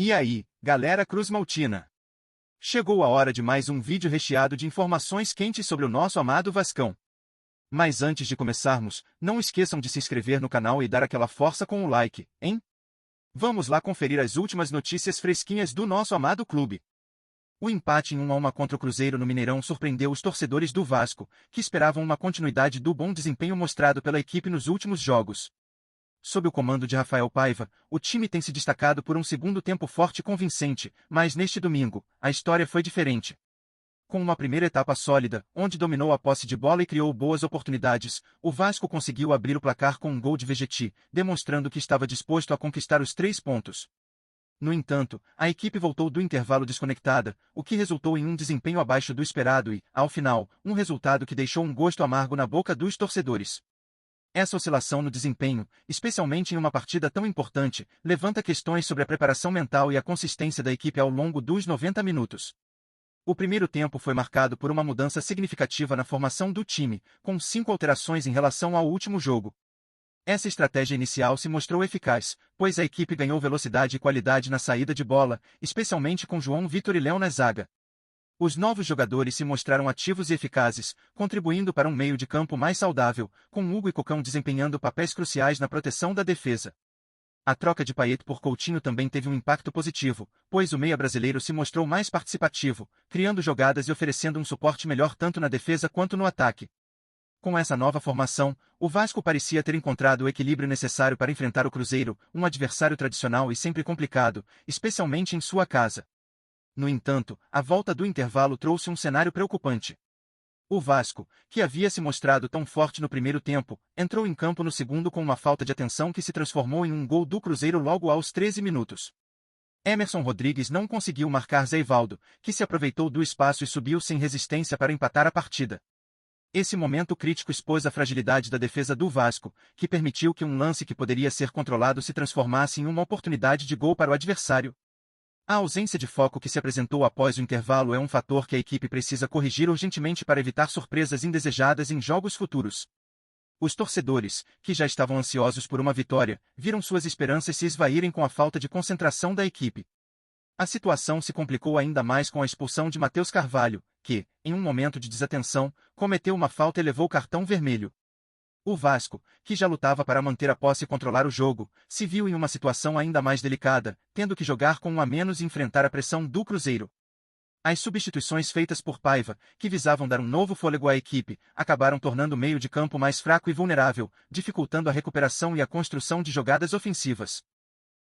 E aí, galera Cruz Maltina? Chegou a hora de mais um vídeo recheado de informações quentes sobre o nosso amado Vascão. Mas antes de começarmos, não esqueçam de se inscrever no canal e dar aquela força com o like, hein? Vamos lá conferir as últimas notícias fresquinhas do nosso amado clube. O empate em 1-1 contra o Cruzeiro no Mineirão surpreendeu os torcedores do Vasco, que esperavam uma continuidade do bom desempenho mostrado pela equipe nos últimos jogos. Sob o comando de Rafael Paiva, o time tem se destacado por um segundo tempo forte e convincente, mas neste domingo, a história foi diferente. Com uma primeira etapa sólida, onde dominou a posse de bola e criou boas oportunidades, o Vasco conseguiu abrir o placar com um gol de Vegetti, demonstrando que estava disposto a conquistar os 3 pontos. No entanto, a equipe voltou do intervalo desconectada, o que resultou em um desempenho abaixo do esperado e, ao final, um resultado que deixou um gosto amargo na boca dos torcedores. Essa oscilação no desempenho, especialmente em uma partida tão importante, levanta questões sobre a preparação mental e a consistência da equipe ao longo dos 90 minutos. O primeiro tempo foi marcado por uma mudança significativa na formação do time, com 5 alterações em relação ao último jogo. Essa estratégia inicial se mostrou eficaz, pois a equipe ganhou velocidade e qualidade na saída de bola, especialmente com João Vitor e Léo na zaga. Os novos jogadores se mostraram ativos e eficazes, contribuindo para um meio de campo mais saudável, com Hugo e Cocão desempenhando papéis cruciais na proteção da defesa. A troca de Payet por Coutinho também teve um impacto positivo, pois o meia brasileiro se mostrou mais participativo, criando jogadas e oferecendo um suporte melhor tanto na defesa quanto no ataque. Com essa nova formação, o Vasco parecia ter encontrado o equilíbrio necessário para enfrentar o Cruzeiro, um adversário tradicional e sempre complicado, especialmente em sua casa. No entanto, a volta do intervalo trouxe um cenário preocupante. O Vasco, que havia se mostrado tão forte no primeiro tempo, entrou em campo no segundo com uma falta de atenção que se transformou em um gol do Cruzeiro logo aos 13 minutos. Emerson Rodrigues não conseguiu marcar Zé Ivaldo, que se aproveitou do espaço e subiu sem resistência para empatar a partida. Esse momento crítico expôs a fragilidade da defesa do Vasco, que permitiu que um lance que poderia ser controlado se transformasse em uma oportunidade de gol para o adversário. A ausência de foco que se apresentou após o intervalo é um fator que a equipe precisa corrigir urgentemente para evitar surpresas indesejadas em jogos futuros. Os torcedores, que já estavam ansiosos por uma vitória, viram suas esperanças se esvaírem com a falta de concentração da equipe. A situação se complicou ainda mais com a expulsão de Matheus Carvalho, que, em um momento de desatenção, cometeu uma falta e levou cartão vermelho. O Vasco, que já lutava para manter a posse e controlar o jogo, se viu em uma situação ainda mais delicada, tendo que jogar com um a menos e enfrentar a pressão do Cruzeiro. As substituições feitas por Paiva, que visavam dar um novo fôlego à equipe, acabaram tornando o meio de campo mais fraco e vulnerável, dificultando a recuperação e a construção de jogadas ofensivas.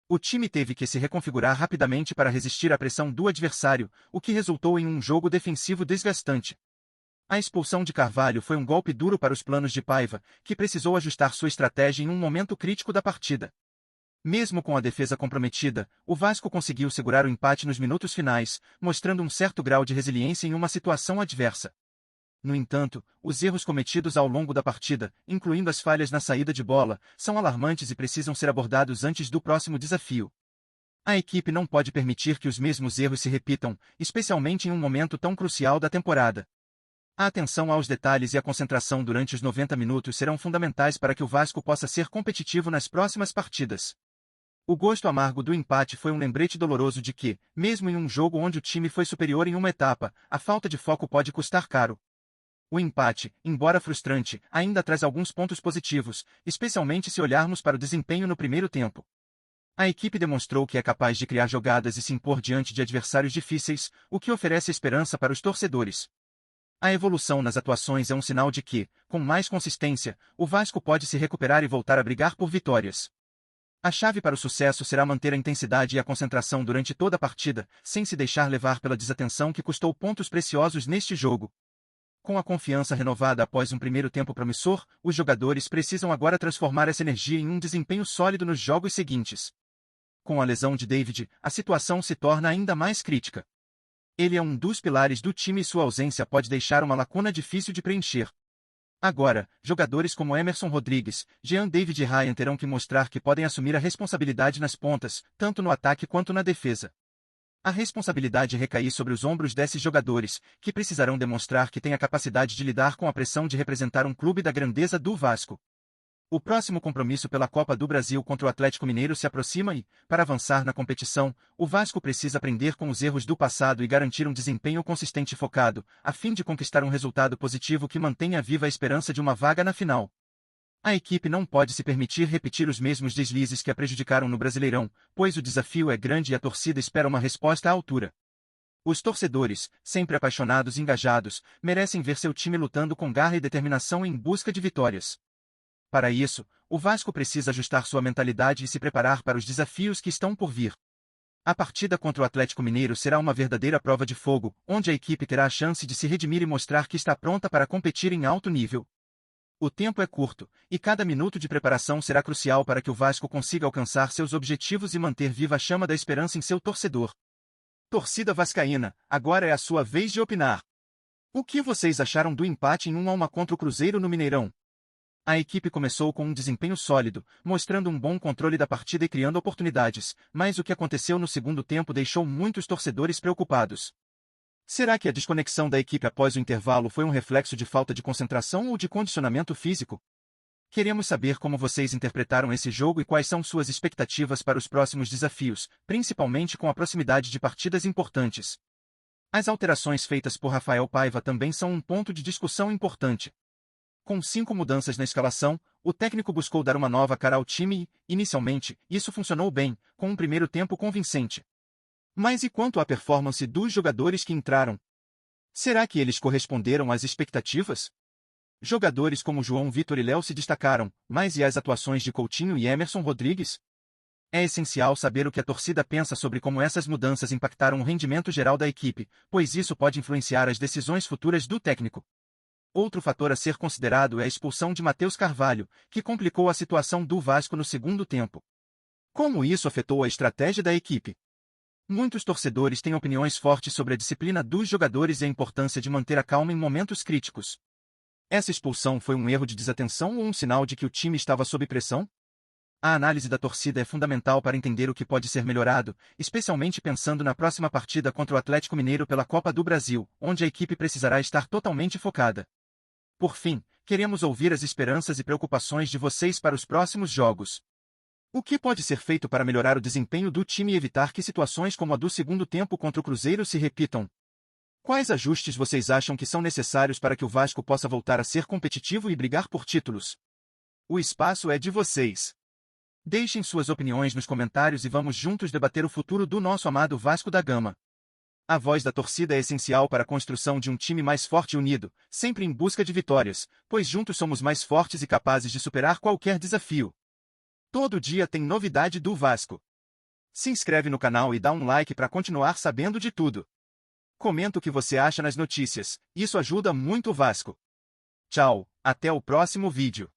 O time teve que se reconfigurar rapidamente para resistir à pressão do adversário, o que resultou em um jogo defensivo desgastante. A expulsão de Carvalho foi um golpe duro para os planos de Paiva, que precisou ajustar sua estratégia em um momento crítico da partida. Mesmo com a defesa comprometida, o Vasco conseguiu segurar o empate nos minutos finais, mostrando um certo grau de resiliência em uma situação adversa. No entanto, os erros cometidos ao longo da partida, incluindo as falhas na saída de bola, são alarmantes e precisam ser abordados antes do próximo desafio. A equipe não pode permitir que os mesmos erros se repitam, especialmente em um momento tão crucial da temporada. A atenção aos detalhes e a concentração durante os 90 minutos serão fundamentais para que o Vasco possa ser competitivo nas próximas partidas. O gosto amargo do empate foi um lembrete doloroso de que, mesmo em um jogo onde o time foi superior em uma etapa, a falta de foco pode custar caro. O empate, embora frustrante, ainda traz alguns pontos positivos, especialmente se olharmos para o desempenho no primeiro tempo. A equipe demonstrou que é capaz de criar jogadas e se impor diante de adversários difíceis, o que oferece esperança para os torcedores. A evolução nas atuações é um sinal de que, com mais consistência, o Vasco pode se recuperar e voltar a brigar por vitórias. A chave para o sucesso será manter a intensidade e a concentração durante toda a partida, sem se deixar levar pela desatenção que custou pontos preciosos neste jogo. Com a confiança renovada após um primeiro tempo promissor, os jogadores precisam agora transformar essa energia em um desempenho sólido nos jogos seguintes. Com a lesão de David, a situação se torna ainda mais crítica. Ele é um dos pilares do time e sua ausência pode deixar uma lacuna difícil de preencher. Agora, jogadores como Emerson Rodrigues, Jean David e Ryan terão que mostrar que podem assumir a responsabilidade nas pontas, tanto no ataque quanto na defesa. A responsabilidade recai sobre os ombros desses jogadores, que precisarão demonstrar que têm a capacidade de lidar com a pressão de representar um clube da grandeza do Vasco. O próximo compromisso pela Copa do Brasil contra o Atlético Mineiro se aproxima e, para avançar na competição, o Vasco precisa aprender com os erros do passado e garantir um desempenho consistente e focado, a fim de conquistar um resultado positivo que mantenha viva a esperança de uma vaga na final. A equipe não pode se permitir repetir os mesmos deslizes que a prejudicaram no Brasileirão, pois o desafio é grande e a torcida espera uma resposta à altura. Os torcedores, sempre apaixonados e engajados, merecem ver seu time lutando com garra e determinação em busca de vitórias. Para isso, o Vasco precisa ajustar sua mentalidade e se preparar para os desafios que estão por vir. A partida contra o Atlético Mineiro será uma verdadeira prova de fogo, onde a equipe terá a chance de se redimir e mostrar que está pronta para competir em alto nível. O tempo é curto, e cada minuto de preparação será crucial para que o Vasco consiga alcançar seus objetivos e manter viva a chama da esperança em seu torcedor. Torcida vascaína, agora é a sua vez de opinar. O que vocês acharam do empate em 1-1 contra o Cruzeiro no Mineirão? A equipe começou com um desempenho sólido, mostrando um bom controle da partida e criando oportunidades, mas o que aconteceu no segundo tempo deixou muitos torcedores preocupados. Será que a desconexão da equipe após o intervalo foi um reflexo de falta de concentração ou de condicionamento físico? Queremos saber como vocês interpretaram esse jogo e quais são suas expectativas para os próximos desafios, principalmente com a proximidade de partidas importantes. As alterações feitas por Rafael Paiva também são um ponto de discussão importante. Com 5 mudanças na escalação, o técnico buscou dar uma nova cara ao time e, inicialmente, isso funcionou bem, com um primeiro tempo convincente. Mas e quanto à performance dos jogadores que entraram? Será que eles corresponderam às expectativas? Jogadores como João Vitor e Léo se destacaram, mas e as atuações de Coutinho e Emerson Rodrigues? É essencial saber o que a torcida pensa sobre como essas mudanças impactaram o rendimento geral da equipe, pois isso pode influenciar as decisões futuras do técnico. Outro fator a ser considerado é a expulsão de Matheus Carvalho, que complicou a situação do Vasco no segundo tempo. Como isso afetou a estratégia da equipe? Muitos torcedores têm opiniões fortes sobre a disciplina dos jogadores e a importância de manter a calma em momentos críticos. Essa expulsão foi um erro de desatenção ou um sinal de que o time estava sob pressão? A análise da torcida é fundamental para entender o que pode ser melhorado, especialmente pensando na próxima partida contra o Atlético Mineiro pela Copa do Brasil, onde a equipe precisará estar totalmente focada. Por fim, queremos ouvir as esperanças e preocupações de vocês para os próximos jogos. O que pode ser feito para melhorar o desempenho do time e evitar que situações como a do segundo tempo contra o Cruzeiro se repitam? Quais ajustes vocês acham que são necessários para que o Vasco possa voltar a ser competitivo e brigar por títulos? O espaço é de vocês. Deixem suas opiniões nos comentários e vamos juntos debater o futuro do nosso amado Vasco da Gama. A voz da torcida é essencial para a construção de um time mais forte e unido, sempre em busca de vitórias, pois juntos somos mais fortes e capazes de superar qualquer desafio. Todo dia tem novidade do Vasco. Se inscreve no canal e dá um like para continuar sabendo de tudo. Comenta o que você acha nas notícias, isso ajuda muito o Vasco. Tchau, até o próximo vídeo.